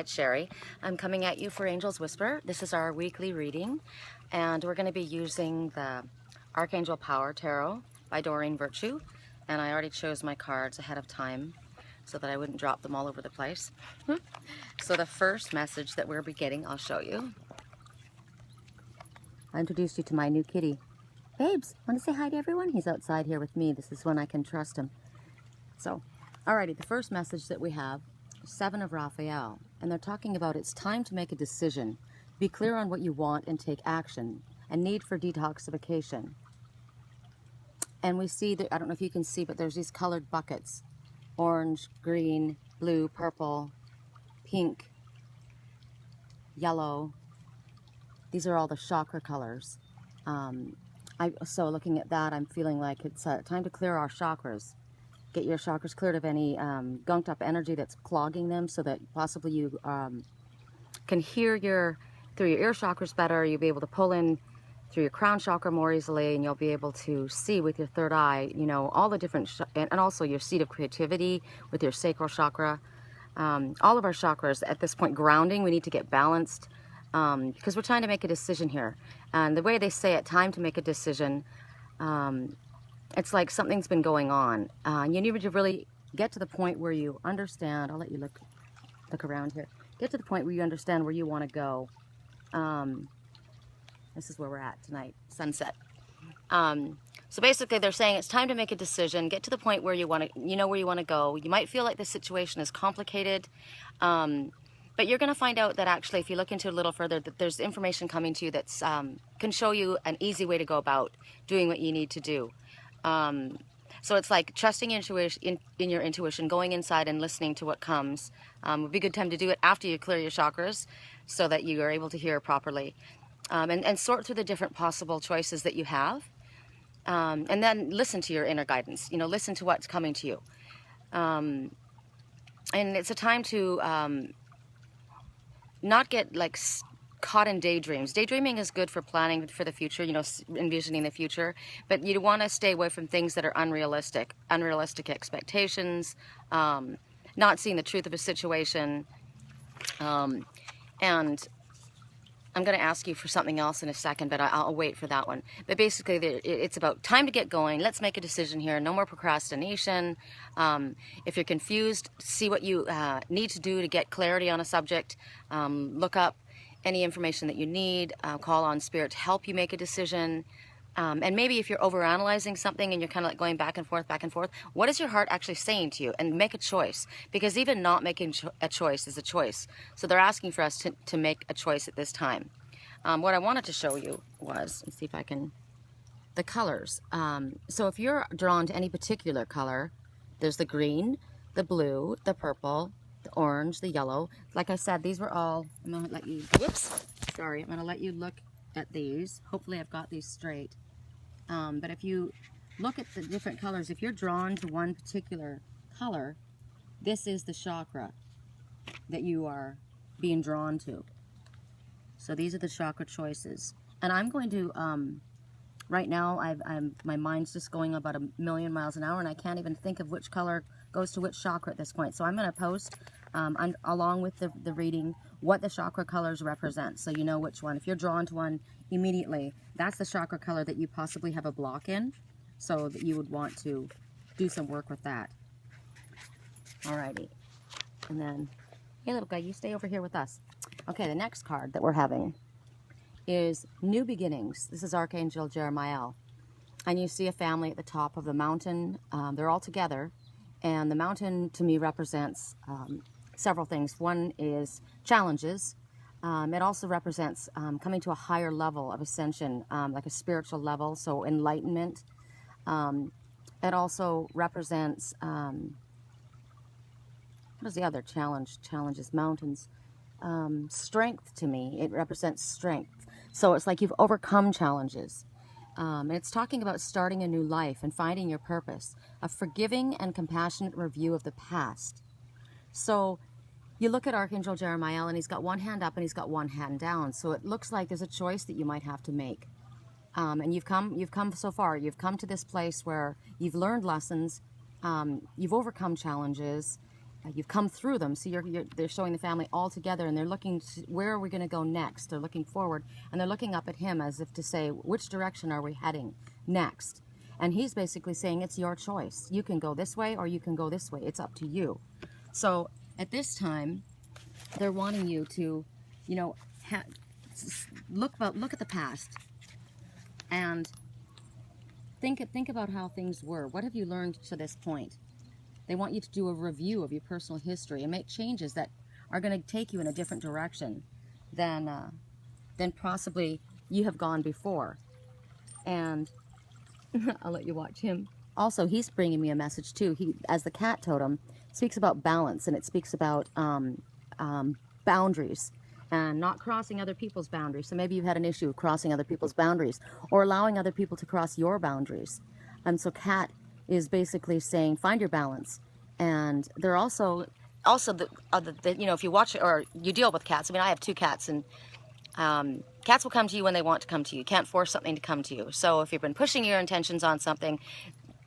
it's Sherry. I'm coming at you for Angel's Whisper. This is our weekly reading, and we're going to be using the Archangel Power Tarot by Doreen Virtue. And I already chose my cards ahead of time so that I wouldn't drop them all over the place. So the first message that we'll be getting, I'll show you. I introduced you to my new kitty. Babes, want to say hi to everyone? He's outside here with me. This is when I can trust him. So, alrighty, the first message that we have, 7 of Raphael, and they're talking about it's time to make a decision. Be clear on what you want and take action, and need for detoxification. And we see that, I don't know if you can see, but there's these colored buckets. Orange, green, blue, purple, pink, yellow. These are all the chakra colors. So looking at that, I'm feeling like it's time to clear our chakras. Get your chakras cleared of any gunked up energy that's clogging them, so that possibly you can hear through your ear chakras better. You'll be able to pull in through your crown chakra more easily, and you'll be able to see with your third eye, you know, all the different, and also your seat of creativity with your sacral chakra. All of our chakras at this point grounding, we need to get balanced because we're trying to make a decision here. And the way they say it, time to make a decision, it's like something's been going on. You need to really get to the point where you understand. I'll let you look around here. Get to the point where you understand where you want to go. This is where we're at tonight, sunset. So basically they're saying it's time to make a decision, get to the point where you know where you want to go. You might feel like the situation is complicated, but you're going to find out that actually if you look into it a little further, that there's information coming to you that's can show you an easy way to go about doing what you need to do. So it's like trusting in your intuition, going inside and listening to what comes. Would be a good time to do it after you clear your chakras so that you are able to hear properly. And sort through the different possible choices that you have. And then listen to your inner guidance. You know, listen to what's coming to you. And it's a time to not get like caught in daydreams. Daydreaming is good for planning for the future, you know, envisioning the future, but you want to stay away from things that are unrealistic expectations, not seeing the truth of a situation, and I'm going to ask you for something else in a second, but I'll wait for that one. But basically, it's about time to get going. Let's make a decision here. No more procrastination. If you're confused, see what you need to do to get clarity on a subject. Look up any information that you need. Call on Spirit to help you make a decision. And maybe if you're overanalyzing something and you're kind of like going back and forth, what is your heart actually saying to you? And make a choice, because even not making a choice is a choice. So they're asking for us to make a choice at this time. What I wanted to show you was, let's see if I can, the colors. So if you're drawn to any particular color, there's the green, the blue, the purple, the orange, the yellow. Like I said, these were all, I'm going to let you, whoops, sorry, I'm going to let you look at these. Hopefully I've got these straight. But if you look at the different colors, if you're drawn to one particular color, this is the chakra that you are being drawn to. So these are the chakra choices. And I'm going to, right now, my mind's just going about 1,000,000 miles an hour, and I can't even think of which color goes to which chakra at this point. So I'm going to post, along with the reading, what the chakra colors represent, so you know which one. If you're drawn to one immediately, that's the chakra color that you possibly have a block in, so that you would want to do some work with that. Alrighty. And then, hey little guy, you stay over here with us. Okay, the next card that we're having is New Beginnings. This is Archangel Jeremiah. And you see a family at the top of the mountain. They're all together. And the mountain, to me, represents several things. One is challenges. It also represents coming to a higher level of ascension, like a spiritual level, so enlightenment. It also represents, what is the other challenge? Challenges, mountains. Strength to me. It represents strength. So it's like you've overcome challenges. It's talking about starting a new life and finding your purpose, a forgiving and compassionate review of the past. So you look at Archangel Jeremiah, and he's got one hand up and he's got one hand down. So it looks like there's a choice that you might have to make. And you've come so far. You've come to this place where you've learned lessons, you've overcome challenges, you've come through them. So they're showing the family all together, and they're looking, where are we going to go next? They're looking forward, and they're looking up at him as if to say, which direction are we heading next? And he's basically saying, it's your choice. You can go this way or you can go this way. It's up to you. So at this time, they're wanting you to, you know, look at the past and think about how things were. What have you learned to this point? They want you to do a review of your personal history and make changes that are going to take you in a different direction than possibly you have gone before. And I'll let you watch him. Also, he's bringing me a message too. He, as the cat totem, speaks about balance, and it speaks about boundaries and not crossing other people's boundaries. So maybe you've had an issue with crossing other people's boundaries or allowing other people to cross your boundaries. And so cat is basically saying, find your balance. And they're also the you know, if you watch or you deal with cats, I mean, I have 2 cats, and cats will come to you when they want to come to you. You can't force something to come to you. So if you've been pushing your intentions on something,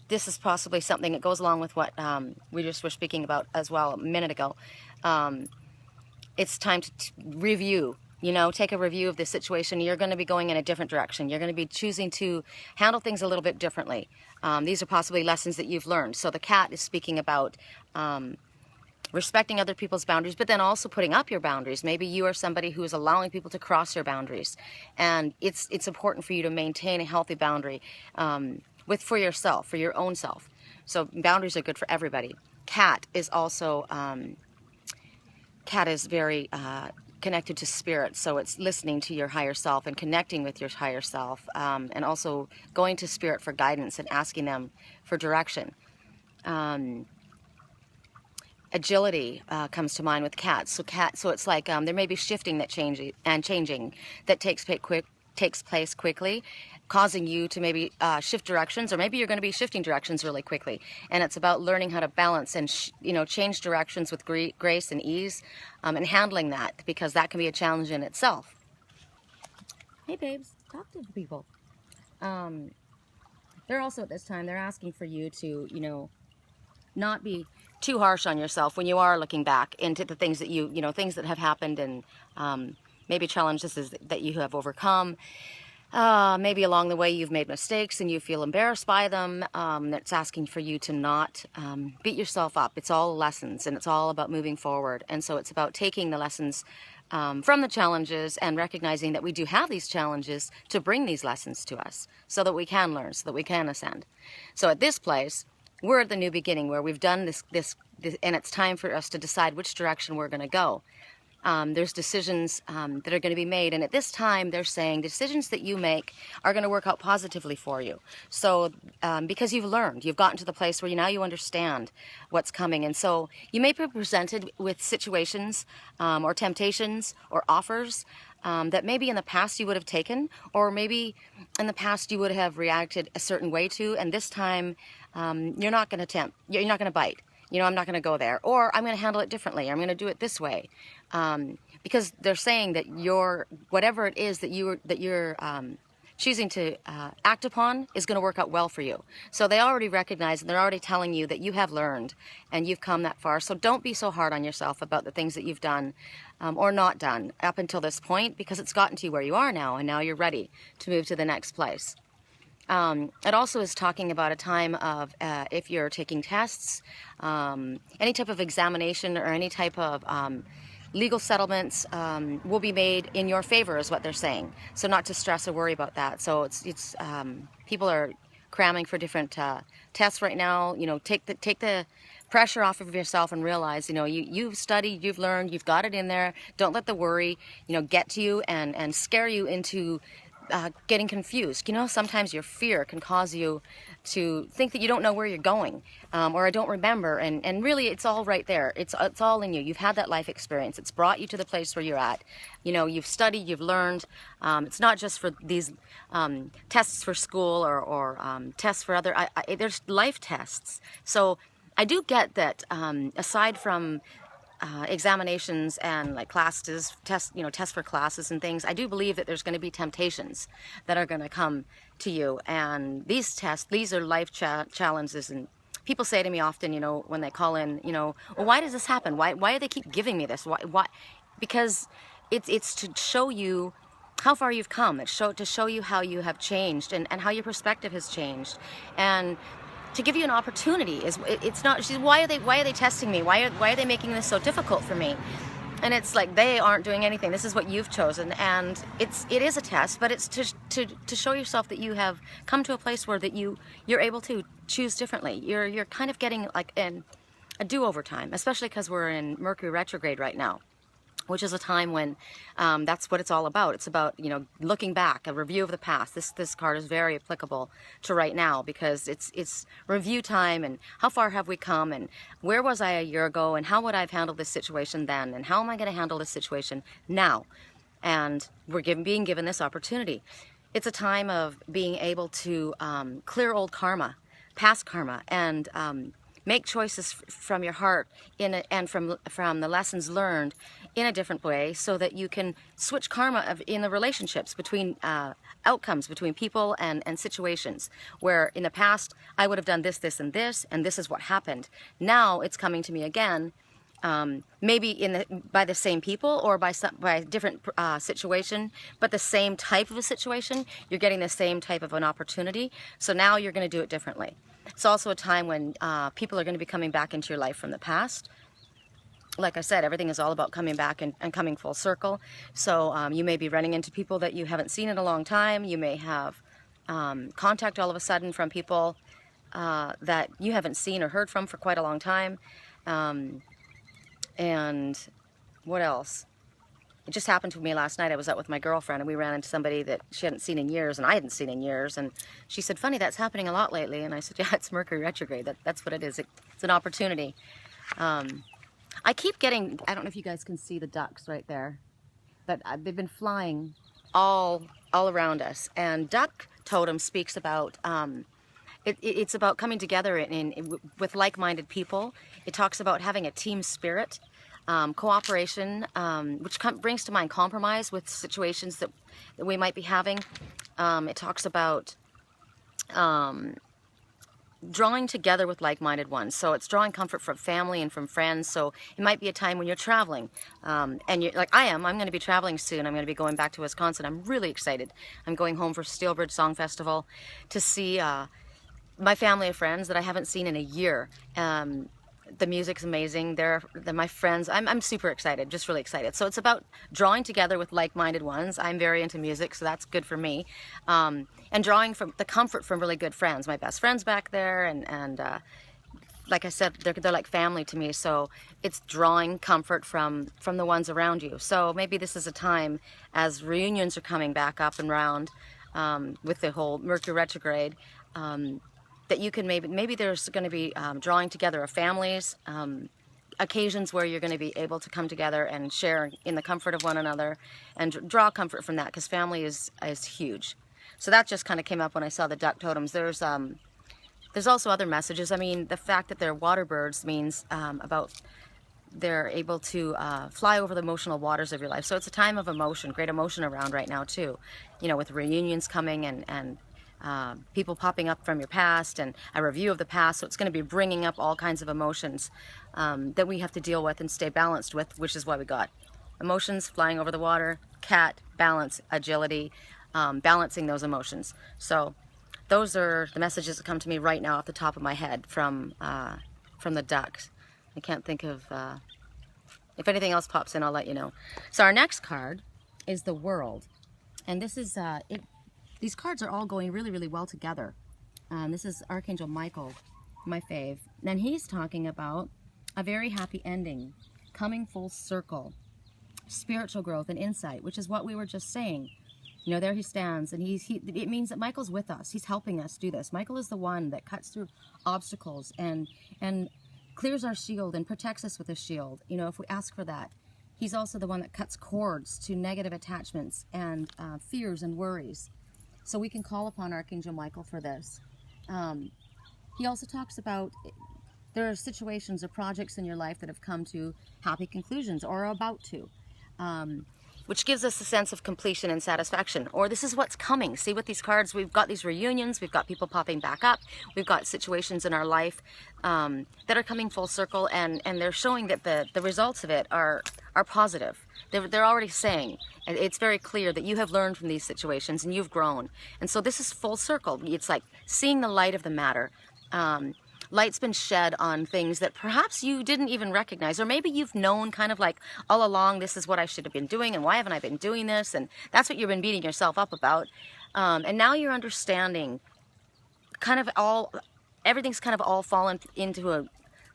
this is possibly something that goes along with what we just were speaking about as well a minute ago. It's time to review. You know, take a review of the situation. You're going to be going in a different direction. You're going to be choosing to handle things a little bit differently. These are possibly lessons that you've learned. So the cat is speaking about respecting other people's boundaries, but then also putting up your boundaries. Maybe you are somebody who is allowing people to cross your boundaries. And it's important for you to maintain a healthy boundary for yourself, for your own self. So boundaries are good for everybody. Cat is also, cat is very connected to spirit, so it's listening to your higher self and connecting with your higher self, and also going to spirit for guidance and asking them for direction. Agility comes to mind with cats. So it's like there may be shifting that changing that takes place quickly, causing you to maybe shift directions, or maybe you're going to be shifting directions really quickly. And it's about learning how to balance and change directions with grace and ease, and handling that, because that can be a challenge in itself. Hey babes, talk to the people. They're also at this time, they're asking for you to, you know, not be too harsh on yourself when you are looking back into the things that things that have happened, and maybe challenges that you have overcome. Maybe along the way you've made mistakes and you feel embarrassed by them. That's asking for you to not beat yourself up. It's all lessons, and it's all about moving forward. And so it's about taking the lessons from the challenges and recognizing that we do have these challenges to bring these lessons to us so that we can learn, so that we can ascend. So at this place, we're at the new beginning where we've done this, and it's time for us to decide which direction we're going to go. There's decisions that are going to be made, and at this time they're saying decisions that you make are going to work out positively for you. So because you've learned, you've gotten to the place where you understand what's coming, and so you may be presented with situations or temptations or offers that maybe in the past you would have taken, or maybe in the past you would have reacted a certain way to, and this time you're not going to bite. I'm not going to go there, or I'm going to handle it differently. I'm going to do it this way, because they're saying that whatever it is that you're choosing to act upon is going to work out well for you. So they already recognize, and they're already telling you that you have learned and you've come that far. So don't be so hard on yourself about the things that you've done or not done up until this point, because it's gotten to you where you are now, and now you're ready to move to the next place. It also is talking about a time of, if you're taking tests, any type of examination or any type of legal settlements will be made in your favor, is what they're saying. So not to stress or worry about that. So it's people are cramming for different tests right now. Take the pressure off of yourself and realize, you've studied, you've learned, you've got it in there. Don't let the worry, get to you and scare you into getting confused. Sometimes your fear can cause you to think that you don't know where you're going, or I don't remember, and really it's all right there. It's all in you. You've had that life experience. It's brought you to the place where you're at. You've studied, you've learned. It's not just for these tests for school or tests for other, there's life tests. So I do get that, aside from examinations and like classes, tests for classes and things, I do believe that there's going to be temptations that are going to come to you. And these tests, these are life challenges and people say to me often, you know, when they call in, you know, well, why does this happen? Why do they keep giving me this? Why? Because it's to show you how far you've come. It's to show you how you have changed and how your perspective has changed, and to give you an opportunity. It's not, why are they testing me? Why are they making this so difficult for me? And it's like, they aren't doing anything. This is what you've chosen, and it is a test, but it's to show yourself that you have come to a place where that you're able to choose differently. You're kind of getting like a do-over time, especially because we're in Mercury retrograde right now, which is a time when that's what it's all about. It's about, you know, looking back, a review of the past. This card is very applicable to right now, because it's review time, and how far have we come, and where was I a year ago, and how would I have handled this situation then, and how am I going to handle this situation now? And we're being given this opportunity. It's a time of being able to clear old karma, past karma, and make choices from your heart and from the lessons learned in a different way, so that you can switch karma in the relationships between outcomes between people and situations, where in the past I would have done this, this, and this is what happened. Now it's coming to me again, maybe by the same people, or by a different situation, but the same type of a situation. You're getting the same type of an opportunity, so now you're going to do it differently. It's also a time when people are going to be coming back into your life from the past. Like I said, everything is all about coming back and coming full circle. So you may be running into people that you haven't seen in a long time. You may have contact all of a sudden from people that you haven't seen or heard from for quite a long time. And what else? It just happened to me last night. I was out with my girlfriend, and we ran into somebody that she hadn't seen in years, and I hadn't seen in years. And she said, "Funny, that's happening a lot lately." And I said, "Yeah, it's Mercury retrograde. That's what it is. It's an opportunity." I keep getting, I don't know if you guys can see the ducks right there, but they've been flying all around us. And duck totem speaks about, it's about coming together with like-minded people. It talks about having a team spirit. Cooperation, which brings to mind compromise with situations that we might be having. It talks about drawing together with like-minded ones. So it's drawing comfort from family and from friends. So it might be a time when you're traveling, and you're like I'm going to be traveling soon. I'm going to be going back to Wisconsin. I'm really excited. I'm going home for Steelbridge Song Festival to see my family of friends that I haven't seen in a year. The music's amazing. They're my friends. I'm super excited, just really excited. So it's about drawing together with like-minded ones. I'm very into music, so that's good for me. And drawing from the comfort from really good friends. My best friends back there, and like I said, they're like family to me. So it's drawing comfort from the ones around you. So maybe this is a time, as reunions are coming back up and round with the whole Mercury retrograde, that you can maybe there's going to be drawing together of families, occasions where you're going to be able to come together and share in the comfort of one another, and draw comfort from that, because family is huge. So that just kind of came up when I saw the duck totems. There's also other messages. I mean, the fact that they're water birds means about they're able to fly over the emotional waters of your life. So it's a time of emotion, great emotion around right now too. You know, with reunions coming and people popping up from your past, and a review of the past. So it's going to be bringing up all kinds of emotions that we have to deal with and stay balanced with, which is why we got emotions flying over the water, cat, balance, agility, balancing those emotions. So those are the messages that come to me right now off the top of my head from the ducks. I can't think of, if anything else pops in, I'll let you know. So our next card is the World. And this is, these cards are all going really, really well together. This is Archangel Michael, my fave. And he's talking about a very happy ending, coming full circle, spiritual growth and insight, which is what we were just saying. You know, there he stands, and it means that Michael's with us. He's helping us do this. Michael is the one that cuts through obstacles and clears our shield and protects us with a shield, you know, if we ask for that. He's also the one that cuts cords to negative attachments and fears and worries. So we can call upon Archangel Michael for this. He also talks about there are situations or projects in your life that have come to happy conclusions or are about to. which gives us a sense of completion and satisfaction. Or this is what's coming. See, with these cards, we've got these reunions, we've got people popping back up, we've got situations in our life that are coming full circle, and they're showing that the results of it are positive. They're already saying, and it's very clear that you have learned from these situations and you've grown. And so this is full circle. It's like seeing the light of the matter. Light's been shed on things that perhaps you didn't even recognize, or maybe you've known kind of like all along, this is what I should have been doing, and why haven't I been doing this? And that's what you've been beating yourself up about. And now you're understanding kind of everything's kind of all fallen into a,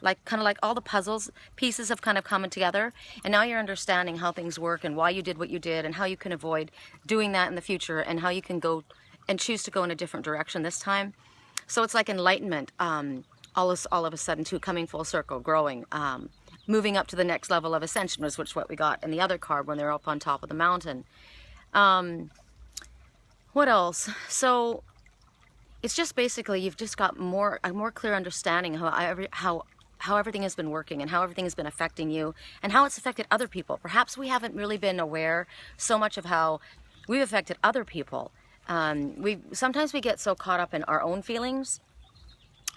kind of like all the puzzles pieces have kind of come together, and now you're understanding how things work and why you did what you did and how you can avoid doing that in the future, and how you can go and choose to go in a different direction this time. So it's like enlightenment, all of a sudden too, coming full circle, growing, moving up to the next level of ascension, was what we got in the other card when they're up on top of the mountain. What else? So it's just basically you've just got a more clear understanding how everything has been working and how everything has been affecting you and how it's affected other people. Perhaps we haven't really been aware so much of how we've affected other people. Sometimes we get so caught up in our own feelings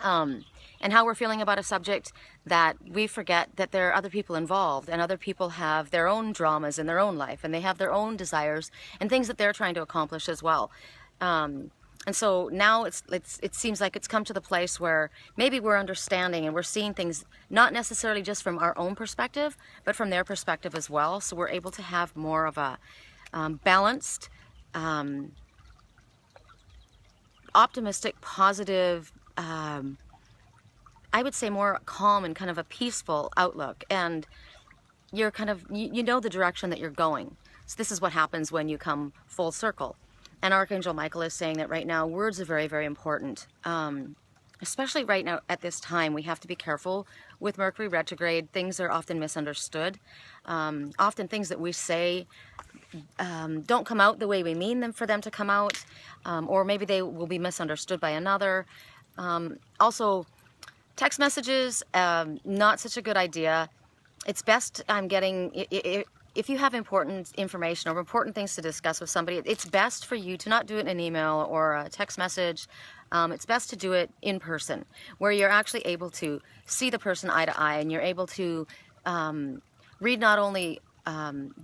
and how we're feeling about a subject that we forget that there are other people involved, and other people have their own dramas in their own life, and they have their own desires and things that they're trying to accomplish as well. And so now it seems like it's come to the place where maybe we're understanding and we're seeing things not necessarily just from our own perspective, but from their perspective as well. So we're able to have more of a balanced, optimistic, positive, I would say more calm and kind of a peaceful outlook. And you're kind of, you know the direction that you're going. So this is what happens when you come full circle. And Archangel Michael is saying that right now words are very, very important. Especially right now at this time, we have to be careful with Mercury retrograde. Things are often misunderstood. Often things that we say don't come out the way we mean them for them to come out, or maybe they will be misunderstood by another. Also, text messages, not such a good idea. It's best, I'm getting, if you have important information or important things to discuss with somebody, it's best for you to not do it in an email or a text message. It's best to do it in person, where you're actually able to see the person eye to eye, and you're able to read not only,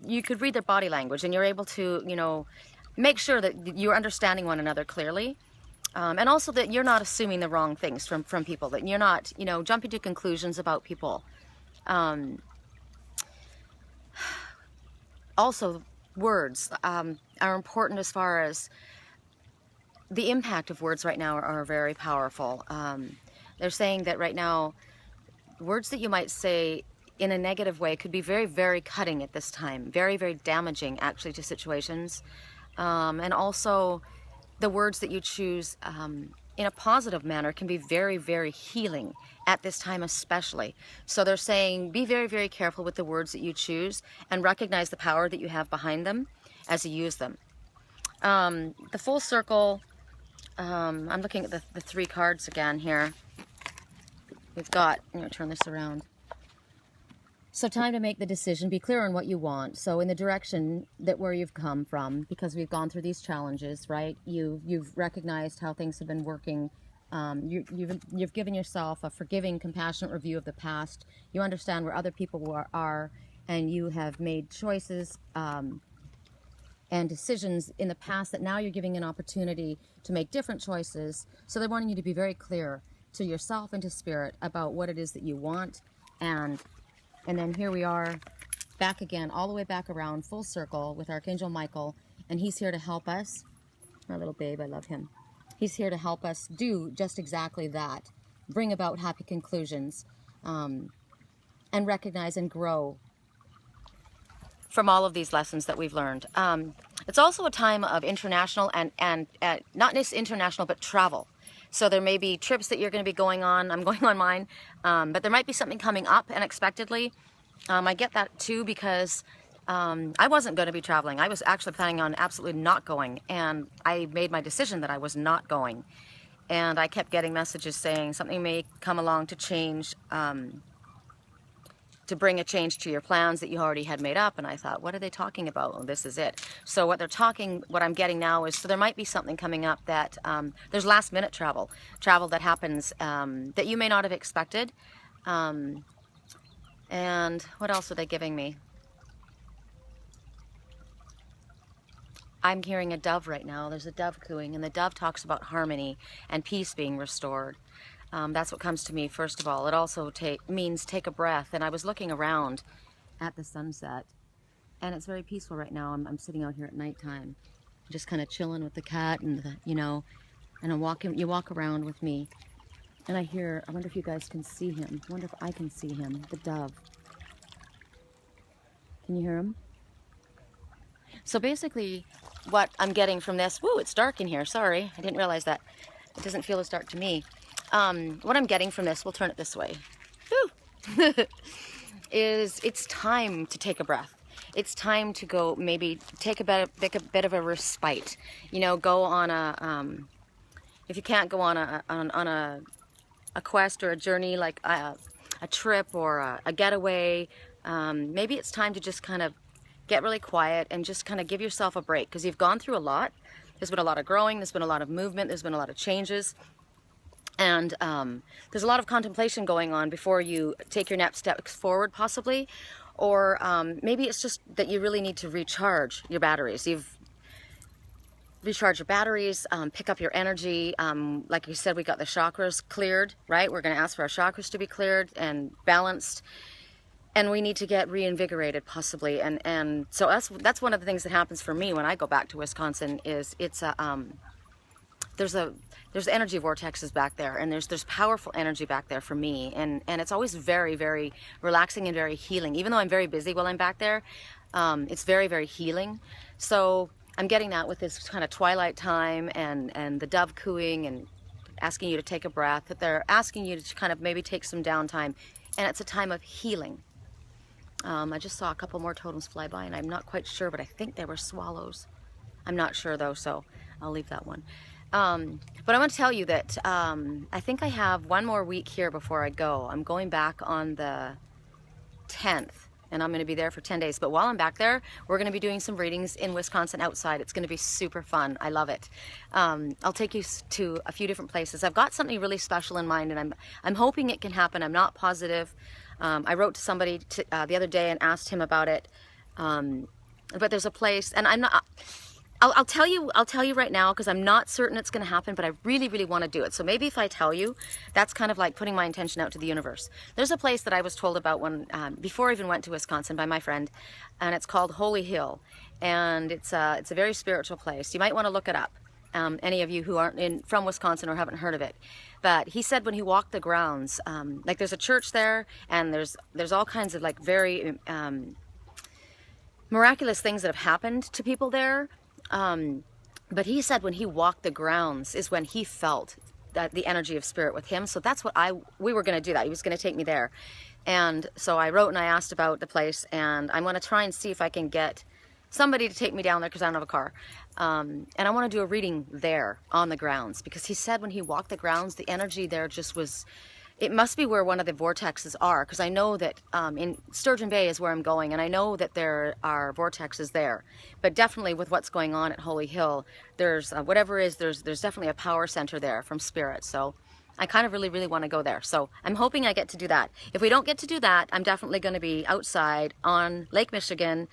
you could read their body language, and you're able to, make sure that you're understanding one another clearly. And also that you're not assuming the wrong things from people, that you're not, jumping to conclusions about people. Also, words are important as far as the impact of words right now are very powerful. They're saying that right now, words that you might say in a negative way could be very, very cutting at this time. Very, very damaging, actually, to situations. And also, the words that you choose in a positive manner can be very, very healing at this time especially. So they're saying be very, very careful with the words that you choose and recognize the power that you have behind them as you use them. The full circle, I'm looking at the three cards again here. We've got, I'm going to turn this around. So time to make the decision, be clear on what you want. So in the direction that where you've come from, because we've gone through these challenges, right? You've recognized how things have been working. You've given yourself a forgiving, compassionate review of the past. You understand where other people are, and you have made choices and decisions in the past that now you're giving an opportunity to make different choices. So they're wanting you to be very clear to yourself and to spirit about what it is that you want. And then here we are back again, all the way back around, full circle with Archangel Michael. And he's here to help us. My little babe, I love him. He's here to help us do just exactly that. Bring about happy conclusions. And recognize and grow from all of these lessons that we've learned. It's also a time of international and not just international, but travel. So there may be trips that you're going to be going on. I'm going on mine. But there might be something coming up unexpectedly. I get that too because I wasn't going to be traveling. I was actually planning on absolutely not going. And I made my decision that I was not going. And I kept getting messages saying something may come along to change to bring a change to your plans that you already had made up. And I thought, what are they talking about? Oh, this is it. So what I'm getting now is, so there might be something coming up that, there's last minute travel that happens that you may not have expected. And what else are they giving me? I'm hearing a dove right now. There's a dove cooing, and the dove talks about harmony and peace being restored. That's what comes to me, first of all. It also means take a breath. And I was looking around at the sunset, and it's very peaceful right now. I'm sitting out here at nighttime, just kind of chilling with the cat, and you know, and you walk around with me, and I wonder if you guys can see him. I wonder if I can see him, the dove. Can you hear him? So basically, what I'm getting from this, whoo, it's dark in here, sorry, I didn't realize that. It doesn't feel as dark to me. What I'm getting from this, we'll turn it this way, is it's time to take a breath. It's time to go, maybe take a bit of a respite. You know, go on if you can't go on a quest or a journey, like a trip or a getaway, maybe it's time to just kind of get really quiet and just kind of give yourself a break, because you've gone through a lot. There's been a lot of growing, there's been a lot of movement, there's been a lot of changes. And there's a lot of contemplation going on before you take your next steps forward, possibly. Or maybe it's just that you really need to recharge your batteries. Recharge your batteries, pick up your energy. Like you said, we got the chakras cleared, right? We're going to ask for our chakras to be cleared and balanced. And we need to get reinvigorated, possibly. And so that's one of the things that happens for me when I go back to Wisconsin. Is it's there's energy vortexes back there, and there's powerful energy back there for me, and it's always very, very relaxing and very healing. Even though I'm very busy while I'm back there, it's very, very healing. So I'm getting that with this kind of twilight time and the dove cooing and asking you to take a breath, that they're asking you to kind of maybe take some downtime, and it's a time of healing. I just saw a couple more totems fly by, and I'm not quite sure, but I think they were swallows. I'm not sure though, so I'll leave that one. But I want to tell you that I think I have one more week here before I go. I'm going back on the 10th, and I'm going to be there for 10 days. But while I'm back there, we're going to be doing some readings in Wisconsin outside. It's going to be super fun. I love it. I'll take you to a few different places. I've got something really special in mind, and I'm hoping it can happen. I'm not positive. I wrote to somebody the other day and asked him about it. But there's a place, and I'm not... I'll tell you right now, because I'm not certain it's going to happen, but I really, really want to do it. So maybe if I tell you, that's kind of like putting my intention out to the universe. There's a place that I was told about before I even went to Wisconsin by my friend, and it's called Holy Hill, and it's a very spiritual place. You might want to look it up. Any of you who aren't from Wisconsin or haven't heard of it. But he said when he walked the grounds, like there's a church there, and there's all kinds of like very miraculous things that have happened to people there. But he said when he walked the grounds is when he felt that the energy of spirit with him. So that's what we were going to do that. He was going to take me there. And so I wrote and I asked about the place, and I'm going to try and see if I can get somebody to take me down there, because I don't have a car. And I want to do a reading there on the grounds, because he said when he walked the grounds, the energy there just was, it must be where one of the vortexes are, because I know that in Sturgeon Bay is where I'm going, and I know that there are vortexes there. But definitely with what's going on at Holy Hill, there's whatever is, there's definitely a power center there from spirit. So I kind of really, really want to go there. So I'm hoping I get to do that. If we don't get to do that, I'm definitely going to be outside on Lake Michigan,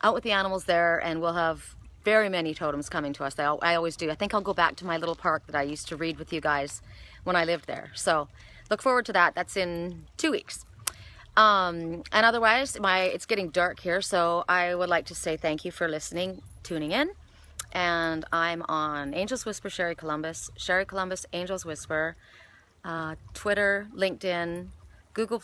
out with the animals there, and we'll have very many totems coming to us. I always do. I think I'll go back to my little park that I used to read with you guys when I lived there. So look forward to that. That's in 2 weeks. And otherwise, it's getting dark here, so I would like to say thank you for listening, tuning in. And I'm on Angels Whisper Sherry Columbus, Angels Whisper, Twitter, LinkedIn, Google+.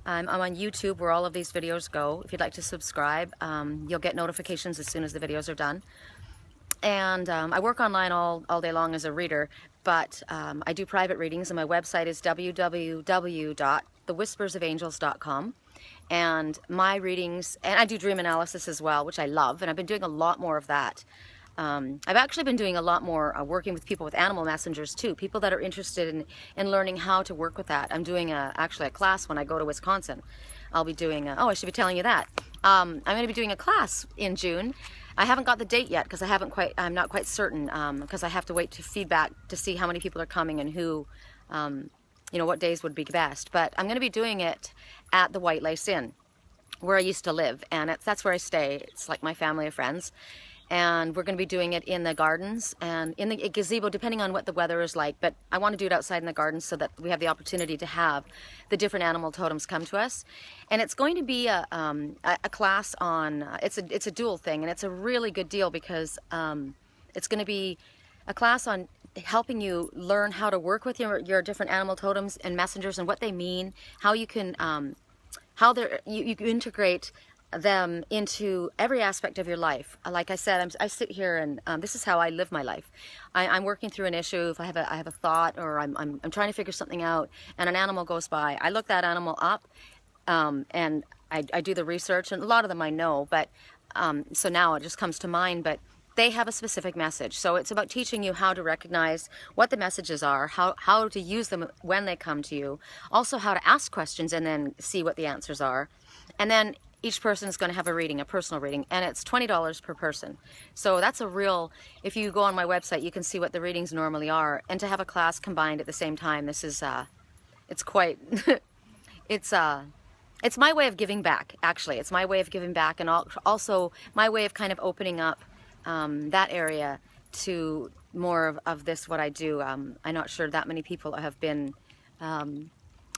I'm on YouTube, where all of these videos go. If you'd like to subscribe, you'll get notifications as soon as the videos are done. And I work online all day long as a reader, but I do private readings, and my website is www.thewhispersofangels.com. And my readings, and I do dream analysis as well, which I love, and I've been doing a lot more of that. I've actually been doing a lot more working with people with animal messengers too, people that are interested in learning how to work with that. I'm doing actually a class when I go to Wisconsin. I'll be doing, oh, I should be telling you that. I'm going to be doing a class in June. I haven't got the date yet because I'm not quite certain, because I have to wait to feedback to see how many people are coming and who, you know, what days would be best. But I'm going to be doing it at the White Lace Inn, where I used to live, and that's where I stay. It's like my family of friends. And we're going to be doing it in the gardens and in the gazebo, depending on what the weather is like. But I want to do it outside in the gardens so that we have the opportunity to have the different animal totems come to us. And it's going to be a class on, it's a dual thing, and it's a really good deal because it's going to be a class on helping you learn how to work with your different animal totems and messengers and what they mean, how you can, you can integrate them into every aspect of your life. Like I said, I sit here and this is how I live my life. I'm working through an issue. If I have a thought, or I'm trying to figure something out, and an animal goes by, I look that animal up, and I do the research, and a lot of them I know, but so now it just comes to mind. But they have a specific message, so it's about teaching you how to recognize what the messages are, how to use them when they come to you, also how to ask questions and then see what the answers are, and then each person is going to have a reading, a personal reading, and it's $20 per person. So that's a real, if you go on my website, you can see what the readings normally are. And to have a class combined at the same time, this is, it's quite, it's my way of giving back, actually. It's my way of giving back, and also my way of kind of opening up that area to more of this, what I do. I'm not sure that many people have been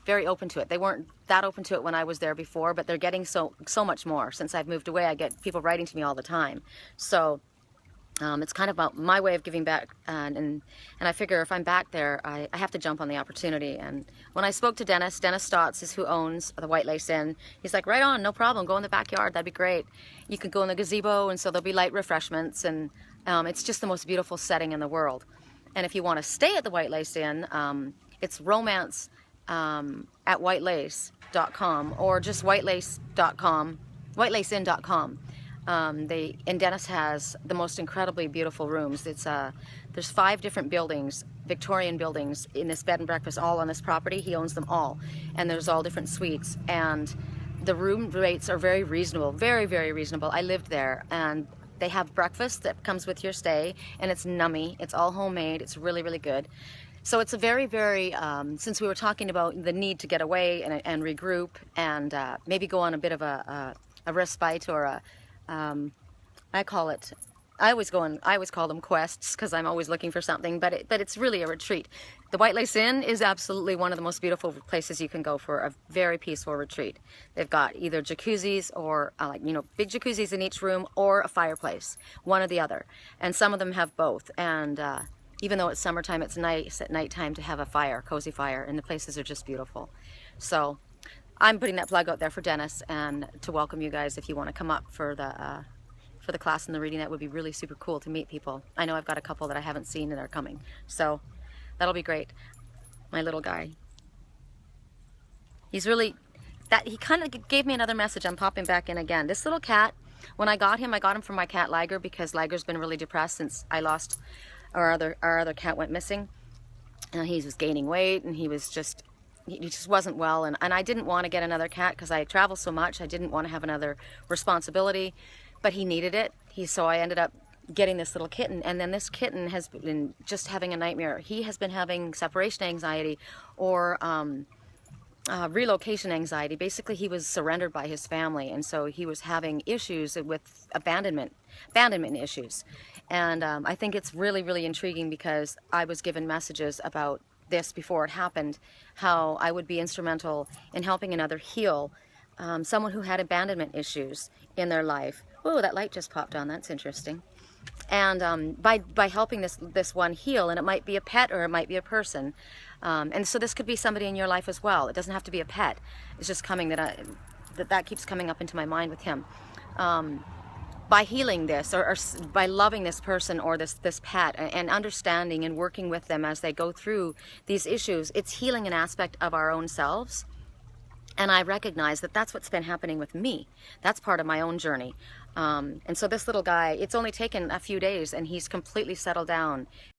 very open to it. They weren't that open to it when I was there before, but they're getting so much more. Since I've moved away, I get people writing to me all the time. So it's kind of about my way of giving back, and I figure if I'm back there, I have to jump on the opportunity. And when I spoke to Dennis Stotts is who owns the White Lace Inn. He's like, right on, no problem, go in the backyard, that'd be great. You could go in the gazebo, and so there'll be light refreshments, and it's just the most beautiful setting in the world. And if you want to stay at the White Lace Inn, it's romance at whitelace.com, or just whitelace.com, whitelaceinn.com. And Dennis has the most incredibly beautiful rooms. There's 5 different buildings, Victorian buildings, in this bed and breakfast, all on this property. He owns them all, and there's all different suites, and the room rates are very reasonable, very, very reasonable. I lived there, and they have breakfast that comes with your stay, and it's nummy. It's all homemade. It's really, really good. So it's a very, very, since we were talking about the need to get away and regroup and maybe go on a bit of a respite, or I always call them quests, because I'm always looking for something, but it's really a retreat. The White Lace Inn is absolutely one of the most beautiful places you can go for a very peaceful retreat. They've got either jacuzzis or big jacuzzis in each room, or a fireplace, one or the other. And some of them have both. And even though it's summertime, it's nice at nighttime to have a fire, cozy fire, and the places are just beautiful. So I'm putting that plug out there for Dennis, and to welcome you guys if you want to come up for the class and the reading. That would be really super cool to meet people. I know I've got a couple that I haven't seen and are coming, so that'll be great. My little guy, he's really, he kind of gave me another message. I'm popping back in again. This little cat, when I got him from my cat Liger, because Liger's been really depressed since I lost our other cat, went missing. He was gaining weight, and he just wasn't well, and I didn't want to get another cat because I travel so much. I didn't want to have another responsibility, but he needed it. So I ended up getting this little kitten, and then this kitten has been just having a nightmare. He has been having separation anxiety, or relocation anxiety. Basically, he was surrendered by his family, and so he was having issues with abandonment issues. And I think it's really, really intriguing, because I was given messages about this before it happened, how I would be instrumental in helping another heal someone who had abandonment issues in their life. Oh, that light just popped on. That's interesting. And by helping this one heal, and it might be a pet or it might be a person, and so this could be somebody in your life as well. It doesn't have to be a pet. It's just coming that keeps coming up into my mind with him. By healing this, or by loving this person or this pet, and understanding and working with them as they go through these issues, it's healing an aspect of our own selves. And I recognize that that's what's been happening with me. That's part of my own journey. And so this little guy, it's only taken a few days and he's completely settled down.